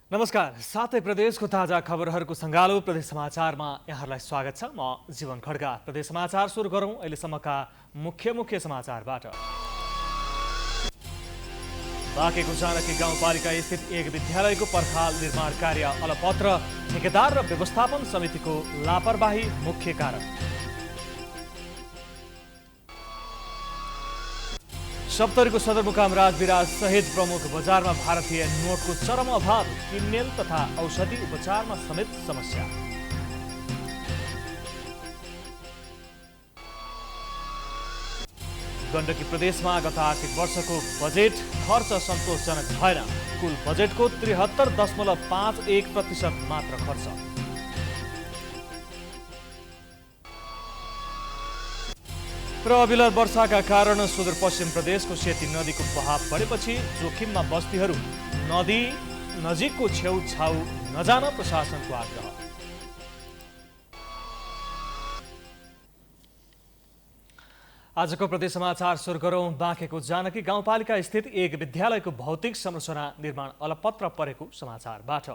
नमस्कार, साथै प्रदेशको ताजा खबरहरूको सङ्गालो प्रदेश समाचारमा यहाँहरूलाई स्वागत छ। म जीवन खड्का। प्रदेश समाचार सुरु गरौँ अहिलेसम्मका मुख्य समाचारबाट। बाँकेको जानकी गाउँपालिका स्थित एक विद्यालयको पर्खाल निर्माण कार्य अलपत्र, ठेकेदार र व्यवस्थापन समितिको लापरवाही मुख्य कारण। सप्तरीको सदरमुकाम राजविराज सहित प्रमुख बजारमा भारतीय नोटको चरम अभाव, किनमेल तथा औषधि उपचारमा समेत समस्या। गण्डकी प्रदेशमा गत आर्थिक वर्षको बजेट खर्च सन्तोषजनक भएन। कुल बजेटको 73.51% मात्र खर्च। र अविरल वर्षाका कारण सुदूरपश्चिम प्रदेशको सेती नदीको बहाव बढेपछि जोखिममा बस्तीहरू, नदी नजिकको छेउछाउ नजान प्रशासनको आग्रह। आजको प्रदेश समाचार सुरु गरौँ। बाँकेको जानकी गाउँपालिका स्थित एक विद्यालयको भौतिक संरचना निर्माण अलपत्र परेको समाचारबाट।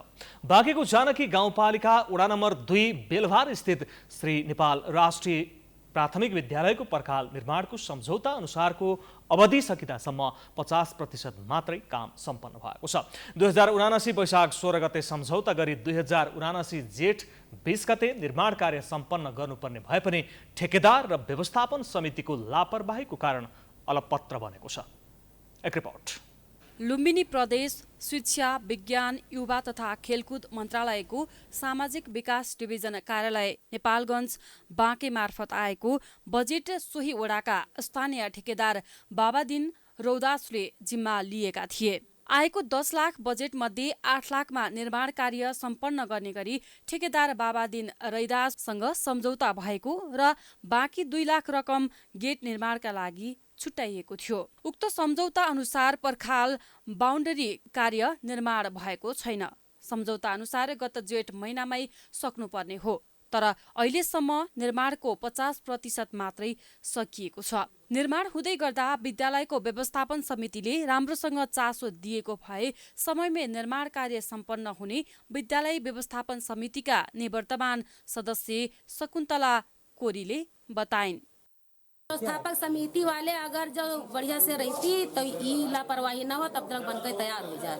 बाँकेको जानकी गाउँपालिका वडा नम्बर 2 बेलभार स्थित श्री नेपाल राष्ट्रिय प्राथमिक विद्यालयको पर्खाल निर्माणको सम्झौता अनुसारको अवधि सकिदासम्म 50% मात्रै काम सम्पन्न भएको छ। 2079 वैशाख 16 गते सम्झौता गरी 2079 जेठ 20 गते निर्माण कार्य सम्पन्न गर्नुपर्ने भए पनि ठेकेदार र व्यवस्थापन समितिको लापरवाहीको कारण अलपत्र बनेको छ। एक रिपोर्ट। लुम्बिनी प्रदेश शिक्षा, विज्ञान, युवा तथा खेलकुद मन्त्रालयको सामाजिक विकास डिभिजन कार्यालय नेपालगञ्ज बाँके मार्फत आएको बजेट सोही वडाका स्थानीय ठेकेदार बाबादिन रौदासले जिम्मा लिएका थिए। आएको 10 लाख बजेट मध्ये 8 लाखमा निर्माण कार्य सम्पन्न गर्ने गरी ठेकेदार बाबादिन रैदाससँग सम्झौता भएको र बाँकी 2 लाख रकम गेट निर्माणका लागि छुट्याइएको थियो। उक्त सम्झौता अनुसार पर्खाल बाउन्डरी कार्य निर्माण भएको छैन। सम्झौता अनुसार गत जेठ महिनामै सक्नुपर्ने हो, तर अहिलेसम्म निर्माणको 50% मात्रै सकिएको छ। निर्माण हुँदै गर्दा विद्यालयको व्यवस्थापन समितिले राम्रोसँग चासो दिएको भए समयमै निर्माण कार्य सम्पन्न हुने विद्यालय व्यवस्थापन समितिका निवर्तमान सदस्य शकुन्तला कोरीले बताइन्। व्यवस्थापक समिति वाले अगर जो बढ़िया से रहती तो ये लापरवाही न हो, तब तक बनकर तैयार हो जाए।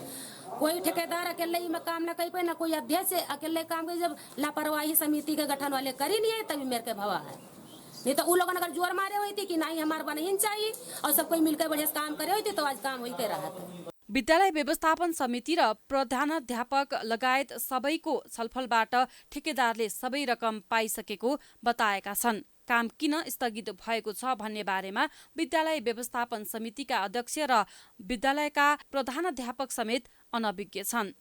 कोई ठेकेदार अकेले ही में काम न कर पाए, न कोई अध्यक्ष अकेले काम करे। जब लापरवाही समिति के गठन वाले कर ही नहीं है तभी मेरे के भवा है। नहीं तो उन लोगों ने अगर जोर मारे हुई थी कि नहीं हमारे बने ही चाहिए और सब कोई मिलकर बढ़िया से काम करे हुई थी तो आज काम हो के रहा था। विद्यालय व्यवस्थापन समिति र प्रधानाध्यापक लगायत सबैको छलफलबाट ठेकेदारले सबै रकम पाइसकेको बताएका छन्। काम किन स्थगित भएको छ भन्ने बारेमा विद्यालय व्यवस्थापन समितिका अध्यक्ष र विद्यालयका प्रधानाध्यापक समेत अनभिज्ञ छन्।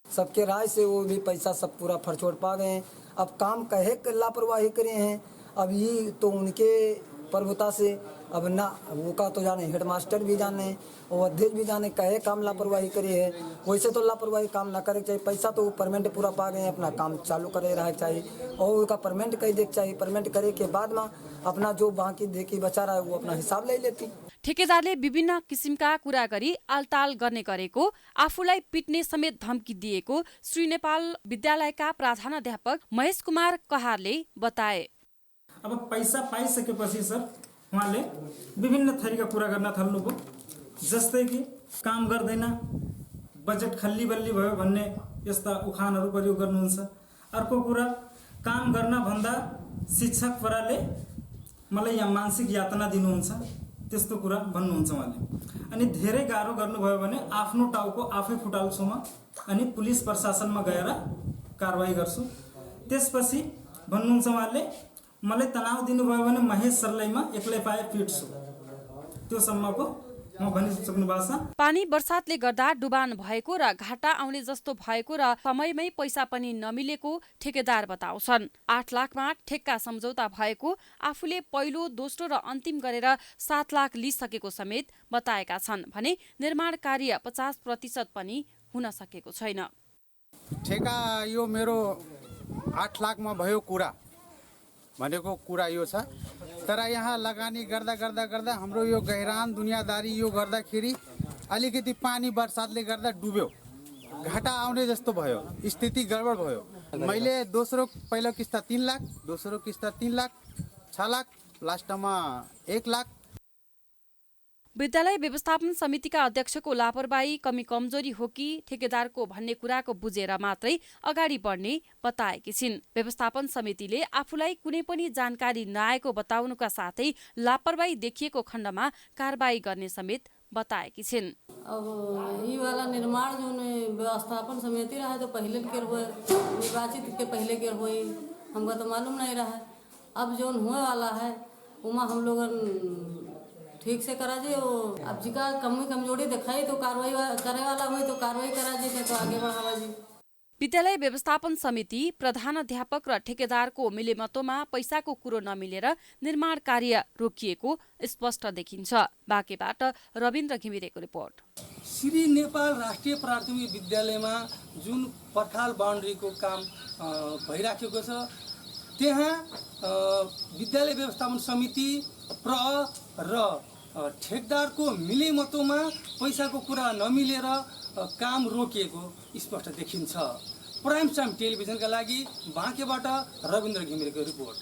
सबके राय से वो भी पैसा सब पूरा फरछोड़ पा गए हैं। अब काम कहे लापरवाही करे हैं। अब ये तो उनके प्रभुता से अब ना वो का तो जाने, हेडमास्टर भी जाने और अध्यक्ष भी जाने कहे काम लापरवाही करे है। वैसे तो लापरवाही काम ना करे चाहिए। पैसा तो परमेंट पूरा पा गए हैं, अपना काम चालू करे रहा चाहिए और उसका परमेंट कही देख चाहिए। परमेंट करे के बाद में अपना जो बाकी देखी बचा रहा है वो अपना हिसाब ले लेती। ठेकेदारले विभिन्न किसिमका कुरा गरी आलताल गर्ने गरेको, आफूलाई पिट्ने समेत धम्की दिएको श्री नेपाल विद्यालयका प्रधानाध्यापक महेश कुमार कहारले बताए। अब पैसा पाइसकेपछि सर उहाँले विभिन्न थरीका कुरा गर्न थाल्नुभयो। जस्तै कि काम गर्दैन, बजेट खल्ली बल्ली भयो भन्ने यस्ता उखानहरू प्रयोग गर्नुहुन्छ। अर्को कुरा, काम गर्न भन्दा शिक्षक पराले मलाई यहाँ मानसिक यातना दिनुहुन्छ, त्यस्तो कुरा भन्नुहुन्छ उहाँले। अनि धेरै गाह्रो गर्नुभयो भने आफ्नो टाउको आफै फुटाल्छु म अनि पुलिस प्रशासनमा गएर कारबाही गर्छु। त्यसपछि भन्नुहुन्छ उहाँले मलाई तनाव दिनुभयो भने महेश सरलाई म एक्लै पाए पिट्छु। त्यो सम्मको म भनिसक्नु भएको छ। पानी वर्षातले गर्दा डुबान भएको र घाटा आउने जस्तो भएको र समयमै पैसा पनि नमिलेको ठेकेदार बताउँछन्। 8 लाखमा ठेक्का सम्झौता भएको, आफूले पहिलो, दोस्रो र अन्तिम गरेर 7 लाख लिइसकेको समेत बताएका छन् भने निर्माण कार्य 50% पनि हुन सकेको छैन। ठेका यो मेरो 8 लाखमा भयो कुरा भनेको कुरा यो छ। तर यहाँ लगानी गर्दा हाम्रो यो गहिरान दुनियादारी यो गर्दाखेरि अलिकति पानी बर्सातले गर्दा डुब्यो। घाटा आउने जस्तो भयो, स्थिति गडबड भयो। मैले दोस्रो पहिलो किस्ता 3 लाख, दोस्रो किस्ता 3 लाख, 6 लाख, लास्टमा 1 लाख। विद्यालय व्यवस्थापन समितिका अध्यक्षको लापरवाही कमी कमजोरी हो कि ठेकेदारको भन्ने कुराको बुझेर मात्रै अगाडि बढ्ने बताएकी छिन्। व्यवस्थापन समितिले आफूलाई कुनै पनि जानकारी नआएको बताउनुका साथै लापरवाही देखिएको खण्डमा कारबाही गर्ने समेत बताएकी छिन्। अब ये वाला निर्माण जो व्यवस्थापन समिति रहा है तो पहले के हुए, निर्वाचित के पहले के हुए, हमको तो मालूम नहीं रहा। अब जो हुए वाला है उमा हम लोग ठीक से करा जे। अब जिका कमजोरी दिखाई तो कार्रवाई करे वाला हुई तो कार्रवाई करा जे, तो आगे बढ़ावा जी। विद्यालय व्यवस्थापन समिति प्रधानाध्यापक र ठेकेदारको मिलेमतोमा पैसाको कुरो नमिलेर निर्माण कार्य रोकिएको स्पष्ट देखिन्छ। बाँकेबाट रविन्द्र घिमिरेको रिपोर्ट। श्री नेपाल राष्ट्रिय प्राथमिक विद्यालयमा जुन पर्खाल बाउन्ड्रीको काम भइराखेको छ, त्यहाँ विद्यालय व्यवस्थापन समिति र ठेकदारको मिलेमतोमा पैसाको कुरा नमिलेर काम रोकिएको स्पष्ट देखिन्छ। प्राइम टाइम टेलिभिजनका लागि बाँकेबाट रविन्द्र घिमिरेको रिपोर्ट।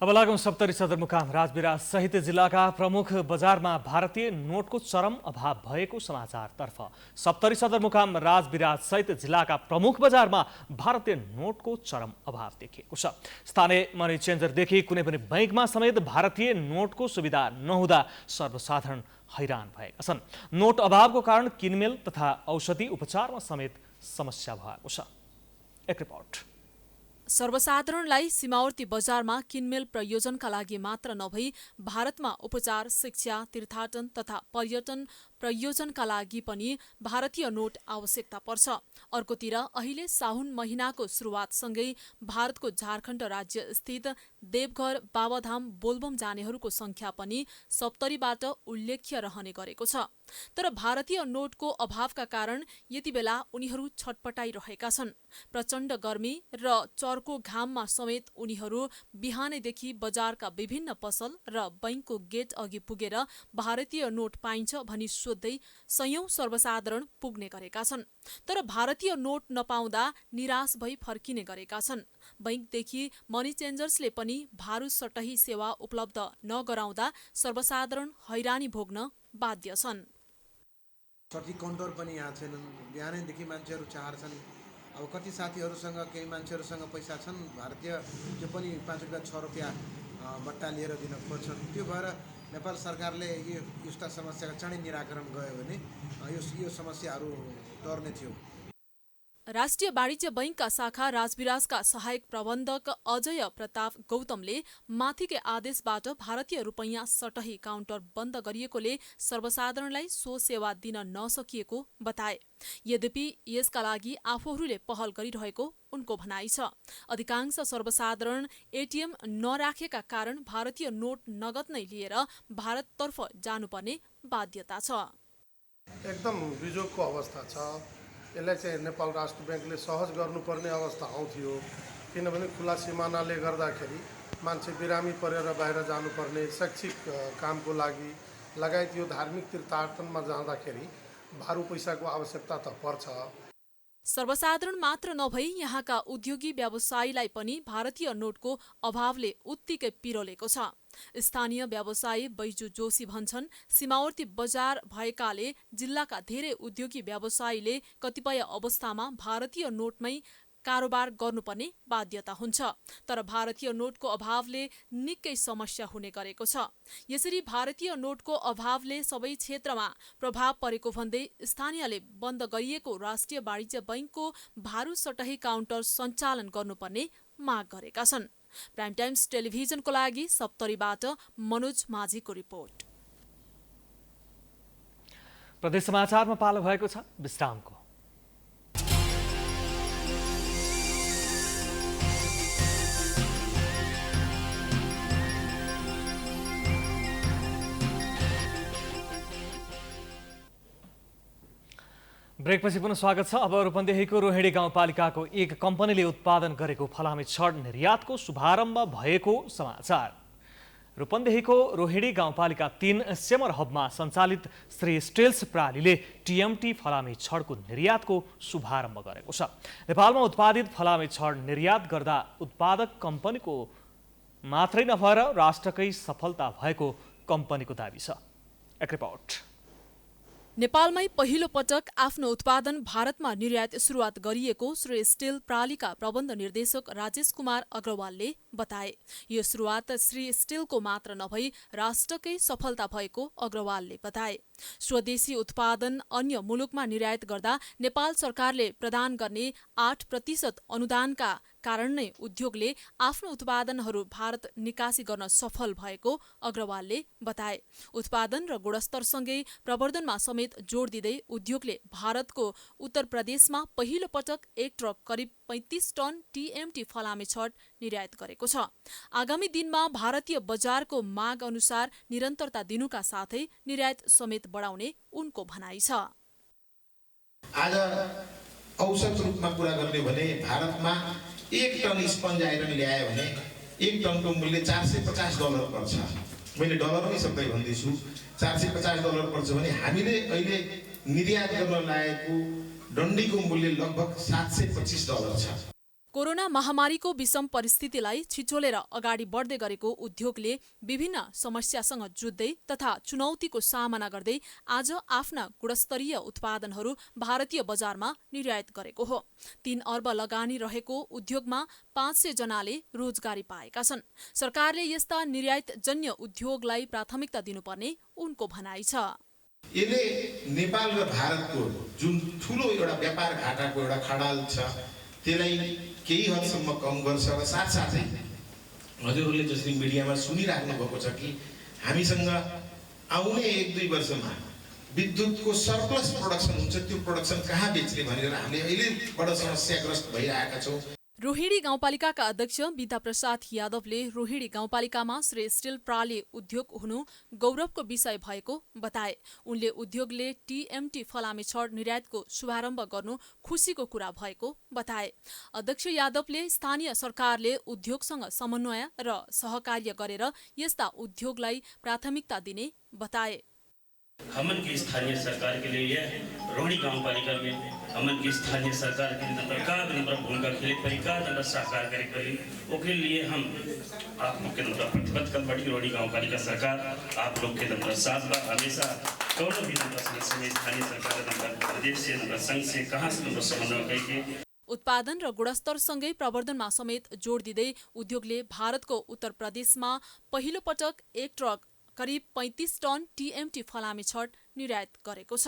अब लागौं सप्तरी सदरमुकाम राजविराज सहित जिल्लाका प्रमुख बजारमा भारतीय नोटको चरम अभाव भएको समाचारतर्फ। सप्तरी सदरमुकाम राजविराज सहित जिल्लाका प्रमुख बजारमा भारतीय नोटको चरम अभाव देखिएको छ। स्थानीय मनी चेन्जरदेखि कुनै पनि बैंकमा समेत भारतीय नोटको सुविधा नहुँदा सर्वसाधारण हैरान भएका छन्। नोट अभावको कारण किनमेल तथा औषधि उपचारमा समेत समस्या भएको छ। एक रिपोर्ट। सर्वसाधारणलाई सीमावर्ती बजारमा किनमेल प्रयोजनका लागि मात्र नभई भारतमा उपचार, शिक्षा, तीर्थाटन तथा पर्यटन प्रयोजनका लागि पनि भारतीय नोट आवश्यकता पर्छ। अर्कोतिर अहिले साउन महिनाको सुरुवातसँगै भारतको झारखण्ड राज्य स्थित देवघर बाबाधाम बोलबम जानेहरूको संख्या पनि सप्तरीबाट उल्लेख्य रहने गरेको छ। तर भारतीय नोटको अभावका कारण यति बेला उनीहरू छटपटाइरहेका छन्। प्रचण्ड गर्मी र चर्को घाममा समेत उनीहरू बिहानैदेखि बजारका विभिन्न पसल र बैंकको गेट अघि पुगेर भारतीय नोट पाइन्छ भनी सोध्दै सयौं सर्वसाधारण पुग्ने गरेका छन्। तर भारतीय नोट नपाउँदा निराश भई फर्किने गरेका छन्। बैंकदेखि मनी चेन्जर्सले पनि भारु सटही सेवा उपलब्ध नगराउँदा सर्वसाधारण हैरानी भोग्न बाध्य छन्। सठिक काउन्टर पनि यहाँ छैनन्। बिहानैदेखि मान्छेहरू चाहर छन्। अब कति साथीहरूसँग केही मान्छेहरूसँग पैसा छन्, भारतीय जो पनि 5 रुपियाँ 6 रुपियाँ बट्टा लिएर दिन खोज्छन्। त्यो भएर नेपाल सरकारले यो यस्ता समस्याको चाँडै निराकरण गयो भने यो समस्याहरू टर्ने थियो। राष्ट्रिय वाणिज्य बैंकका शाखा राजविराजका सहायक प्रबन्धक अजय प्रताप गौतमले माथिकै आदेशबाट भारतीय रुपैयाँ सटही काउन्टर बन्द गरिएकोले सर्वसाधारणलाई सो सेवा दिन नसकिएको बताए। यद्यपि यसका लागि आफूहरूले पहल गरिरहेको उनको भनाइ छ। अधिकांश सर्वसाधारण एटीएम नराखेका कारण भारतीय नोट नगद नै लिएर भारततर्फ जानुपर्ने बाध्यता छ। एकदम बिजोगको अवस्था छ। यसलाई चाहिँ नेपाल राष्ट्र ब्याङ्कले सहज गर्नुपर्ने अवस्था आउँथ्यो। किनभने खुला सिमानाले गर्दाखेरि मान्छे बिरामी परेर बाहिर जानुपर्ने, शैक्षिक कामको लागि लगायत यो धार्मिक तीर्थाटनमा जाँदाखेरि भारू पैसाको आवश्यकता त पर्छ। सर्वसाधारण मात्र नभई यहाँका उद्योगी व्यवसायीलाई पनि भारतीय नोटको अभावले उत्तिकै पिरोलेको छ। स्थानीय व्यवसायी बैजू जोशी भन्छन्, सीमावर्ती बजार भएकाले जिल्लाका धेरै उद्योगी व्यवसायीले कतिपय अवस्थामा भारतीय नोटमै कारोबार गर्नुपर्ने बाध्यता हुन्छ। तर भारतीय नोटको अभावले निकै समस्या हुने गरेको छ। यसरी भारतीय नोटको अभावले सबै क्षेत्रमा प्रभाव परेको भन्दै स्थानीयले बन्द गरिएको राष्ट्रिय वाणिज्य बैंकको भारू सटही काउन्टर सञ्चालन गर्नुपर्ने माग गरेका छन्। प्राइम टाइम्स टेलिभिजनको लागि सप्तरीबाट मनोज माझीको रिपोर्ट। प्रदेश समाचारमा पालो भएको छ विश्रामको। ब्रेकपछि पुनः स्वागत छ। अब रूपन्देहीको रोहिणी गाउँपालिकाको एक कम्पनीले उत्पादन गरेको फलामे छड निर्यातको शुभारम्भ भएको समाचार। रूपन्देहीको रोहिणी गाउँपालिका 3 सेमर हबमा सञ्चालित श्री स्टिल्स प्रणालीले टिएमटी फलामे छडको निर्यातको शुभारम्भ गरेको छ। नेपालमा उत्पादित फलामे छड निर्यात गर्दा उत्पादक कम्पनीको मात्रै नभएर राष्ट्रकै सफलता भएको कम्पनीको दाबी छ। एक रिपोर्ट। नेपालमै पहिलो पटक आफ्नो उत्पादन भारतमा निर्यात सुरुवात गरिएको श्री स्टिल प्रणालीका प्रबन्ध निर्देशक राजेश कुमार अग्रवालले बताए। यो सुरुवात श्री स्टिलको मात्र नभई राष्ट्रकै सफलता भएको अग्रवालले बताए। स्वदेशी उत्पादन अन्य मुलुकमा निर्यात गर्दा नेपाल सरकारले प्रदान गर्ने 8% अनुदानका कारण नै उद्योगले आफ्नो उत्पादनहरू भारत निकासी गर्न सफल भएको अग्रवालले बताए। उत्पादन र गुणस्तरसँगै प्रवर्धनमा समेत जोड दिँदै उद्योगले भारतको उत्तर प्रदेशमा पहिलो पटक एक ट्रक करिब 35 टन टिएमटी फलामे छड निर्यात गरेको छ। आगामी दिनमा भारतीय बजारको माग अनुसार निरन्तरता दिनुका साथै निर्यात समेत बढाउने उनको भनाइ छ। आज औसत रूपमा कुरा गर्ने भने भारतमा 1 टन स्पन्ज आइरन ल्यायो भने 1 टनको मूल्य $450 पर्छ। मैले डलरमै सबै भन्दैछु, $450 पर्छ भने हामीले अहिले निर्यात गर्न लागेको डन्डीको मूल्य लगभग $725 छ। कोरोना महामारीको विषम परिस्थितिलाई छिचोलेर अगाडि बढ्दै गरेको उद्योगले विभिन्न समस्यासँग जुझ्दै तथा चुनौतीको सामना गर्दै आज आफ्ना गुणस्तरीय उत्पादनहरू भारतीय बजारमा निर्यात गरेको हो। 3 अर्ब लगानी रहेको उद्योगमा 500 जनाले रोजगारी पाएका छन्। सरकारले यस्ता निर्यातजन्य उद्योगलाई प्राथमिकता दिनुपर्ने उनको भनाइ छ। यसले नेपाल र भारतको जुन ठुलो एउटा व्यापार घाटाको एउटा खडाल छ त्यसलाई केही हदसम्म कम गर्छ र साथसाथै हजुरहरूले जसरी मिडियामा सुनिराख्नु भएको छ कि हामीसँग आउने 1-2 वर्षमा विद्युतको सरप्लस प्रोडक्सन हुन्छ, त्यो प्रोडक्सन कहाँ बेच्ने भनेर हामीले अहिले बडो समस्याग्रस्त भइरहेका छौँ। रोहिणी गाउँपालिकाका अध्यक्ष विद्या प्रसाद यादवले रोहिणी गाउँपालिकामा श्री स्टिल प्रणाली उद्योग हुनु गौरवको विषय भएको बताए। उनले उद्योगले टिएमटी फलामे छड निर्यातको शुभारम्भ गर्नु खुसीको कुरा भएको बताए। अध्यक्ष यादवले स्थानीय सरकारले उद्योगसँग समन्वय र सहकार्य गरेर यस्ता उद्योगलाई प्राथमिकता दिने बताए। हमन की स्थानीय सरकार के लिए यह रोहिणी गाउँपालिका में हमन की स्थानीय सरकार के लिए का भूमिका खेले परी का साकार करे परी ओके लिए हम आप लोग के प्रतिबद्ध कर बड़ी रोहिणी गाउँपालिका सरकार आप लोग के साथ बा हमेशा कौन भी समस्या में स्थानीय सरकार प्रदेश से संघ से कहाँ से समन्वय करके उत्पादन र गुणस्तरसँगै प्रवर्धनमा समेत जोड दिँदै उद्योगले भारतको उत्तर प्रदेशमा पहिलो पटक एक ट्रक करिब 35 टन टिएमटी फलामे छड निर्यात गरेको छ।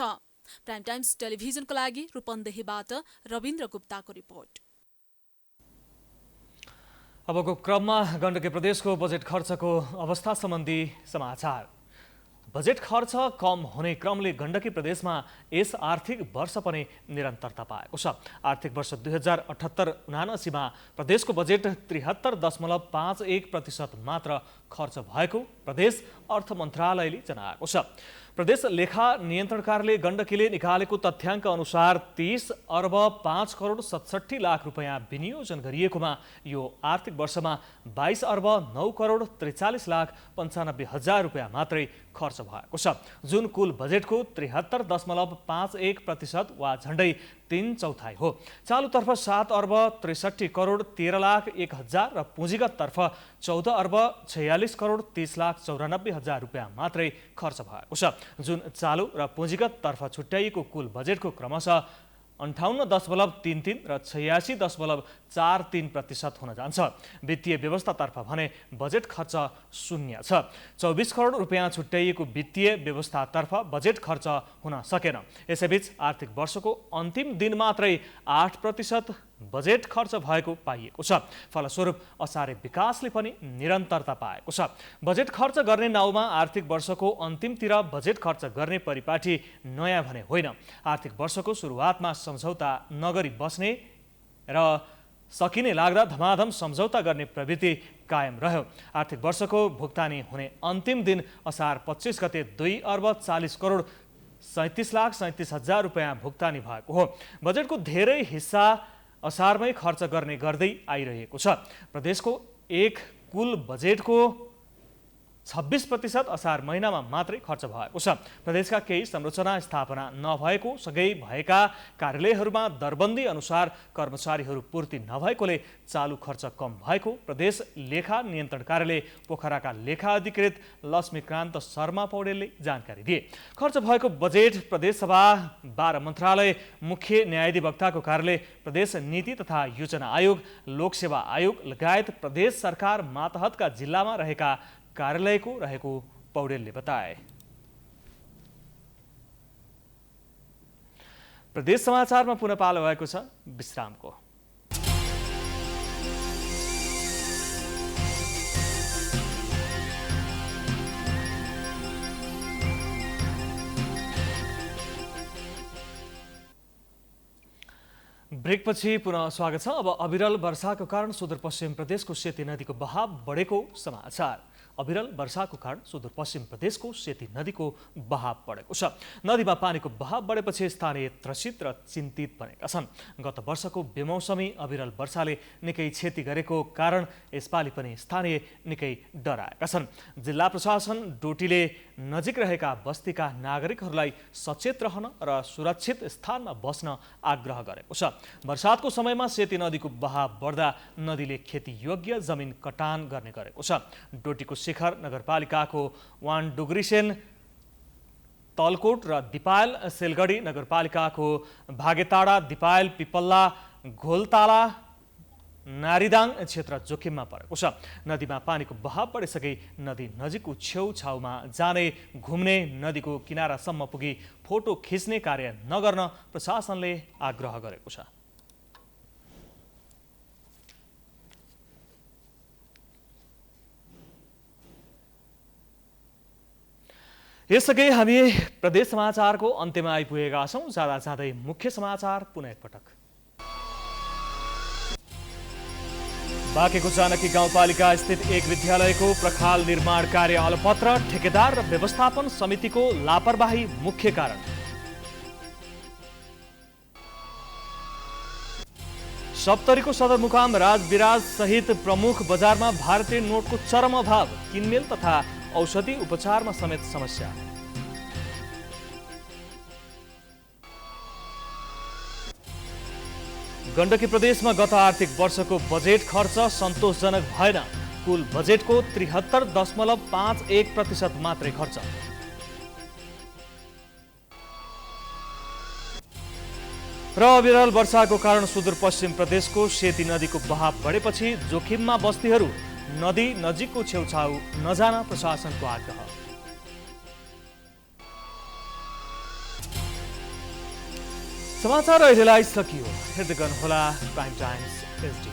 प्राइम टाइम्स टेलिभिजनको लागि रूपन्देहीबाट रविन्द्र गुप्ताको रिपोर्ट। अबको क्रममा गण्डकी प्रदेशको बजेट खर्चको अवस्था सम्बन्धी समाचार। बजेट खर्च कम हुने क्रमले गण्डकी प्रदेशमा यस आर्थिक वर्ष पनि निरन्तरता पाएको छ। आर्थिक वर्ष 2078-79 मा प्रदेशको बजेट 73.51% मात्र खर्च भएको प्रदेश अर्थ मन्त्रालयले जनाएको छ। प्रदेश लेखा नियन्त्रण कार्यालय गण्डकीले निकालेको तथ्याङ्क अनुसार 30 अर्ब 5 करोड 67 लाख रुपैयाँ विनियोजन गरिएकोमा यो आर्थिक वर्षमा 22 अर्ब 9 करोड 43 लाख 95 हजार रुपैयाँ मात्रै खर्च भएको छ, जुन कुल बजेटको 73.51% वा झण्डै 3/4 हो। चालुतर्फ 7 अर्ब 63 करोड 13 लाख 1 हजार र पुँजीगत तर्फ 14 अर्ब 46 करोड 30 लाख 94 हजार रुपैयाँ मात्रै खर्च भएको छ, जुन चालु र पुँजीगत तर्फ छुट्याइएको कुल बजेटको क्रमशः 58.33 र 86.43% हुन जान्छ। वित्तीय व्यवस्थातर्फ भने बजेट खर्च शून्य छ। 24 करोड रुपैयाँ छुट्याइएको वित्तीय व्यवस्थातर्फ बजेट खर्च हुन सकेन। यसैबीच आर्थिक वर्षको अन्तिम दिन मात्रै 8% बजेट खर्च भएको पाइएको छ। फलस्वरूप असारे विकासले पनि निरन्तरता पाएको छ। बजेट खर्च गर्ने नाउँमा आर्थिक वर्षको अन्तिमतिर बजेट खर्च गर्ने परिपाटी नयाँ भने होइन। आर्थिक वर्षको सुरुवातमा सम्झौता नगरी बस्ने र सकिने लाग्दा धमाधम सम्झौता गर्ने प्रवृत्ति कायम रह्यो। आर्थिक वर्षको भुक्तानी हुने अन्तिम दिन असार 25 गते 2 अर्ब 40 करोड 37 लाख 37 हजार रुपैयाँ भुक्तानी भएको हो। बजेटको धेरै हिस्सा असारमै खर्च गर्ने गर्दै आइरहेको छ। प्रदेशको एक कुल बजेटको 26% असार महिनामा मात्रै खर्च भएको छ। प्रदेशका केही संरचना स्थापना नभएको सँगै भएका कार्यालयहरूमा दरबन्दी अनुसार कर्मचारीहरू पूर्ति नभएकोले चालु खर्च कम भएको प्रदेश लेखा नियन्त्रण कार्यालय पोखराका लेखा अधिकृत लक्ष्मीकान्त शर्मा पौडेलले जानकारी दिए। खर्च भएको बजेट प्रदेशसभा 12 मन्त्रालय, मुख्य न्यायाधिवक्ताको कार्यालय, प्रदेश नीति तथा योजना आयोग, लोकसेवा आयोग लगायत प्रदेश सरकार मातहतका जिल्लामा रहेका कार्यालयको रहेको पौडेलले बताए। प्रदेश समाचारमा पुनः पालो भएको छ विश्रामको। ब्रेकपछि पुनः स्वागत छ। अब अविरल वर्षाको कारण सुदूरपश्चिम प्रदेशको सेती नदीको बहाव बढेको समाचार। अविरल वर्षाको कारण सुदूरपश्चिम प्रदेशको सेती नदीको बहाव बढेको छ। नदीमा पानीको बहाव बढेपछि स्थानीय त्रसित र चिन्तित बनेका छन्। गत वर्षको बेमौसमी अविरल वर्षाले निकै क्षति गरेको कारण यसपालि पनि स्थानीय निकै डराएका छन्। जिल्ला प्रशासन डोटीले नजिक रहेका बस्तीका नागरिकहरूलाई सचेत रहन र सुरक्षित स्थानमा बस्न आग्रह गरेको छ। वर्षातको समयमा सेती नदीको बहाव बढ्दा नदीले खेतीयोग्य जमिन कटान गर्ने गरेको छ। डोटीको शिखर नगरपालिकाको वान डुग्रिसेन, तलकोट र दिपायल, सिलगढी नगरपालिकाको भागेताडा, दिपायल, पिपल्ला, घोलताला, नारीदाङ क्षेत्र जोखिममा परेको छ। नदीमा पानीको बहाव बढिसके नदी नजिकको छेउछाउमा जाने, घुम्ने, नदीको किनारासम्म पुगी फोटो खिच्ने कार्य नगर्न प्रशासनले आग्रह गरेको छ। यसअघि हामी प्रदेश समाचारको अन्त्यमा आइपुगेका छौँ। जाँदा जाँदै मुख्य समाचार पुनः एकपटक। बाँकेको जानकी गाउँपालिका स्थित एक विद्यालयको प्रखाल निर्माण कार्य अलपत्र, ठेकेदार र व्यवस्थापन समितिको लापरवाही मुख्य कारण। सप्तरीको सदरमुकाम राजविराज सहित प्रमुख बजारमा भारतीय नोटको चरम अभाव, किनमेल तथा औषधि उपचारमा समेत समस्या। गण्डकी प्रदेशमा गत आर्थिक वर्षको बजेट खर्च सन्तोषजनक भएन। कुल बजेटको 73.51% मात्रै खर्च। र अविरल वर्षाको कारण सुदूरपश्चिम प्रदेशको सेती नदीको बहाव बढेपछि जोखिममा बस्तीहरू, नदी नजिकको छेउछाउ नजान प्रशासनको आग्रह। समाचार अहिलेलाई सकियो। हेर्दै गर्नुहोला प्राइम टाइम्स एचडी।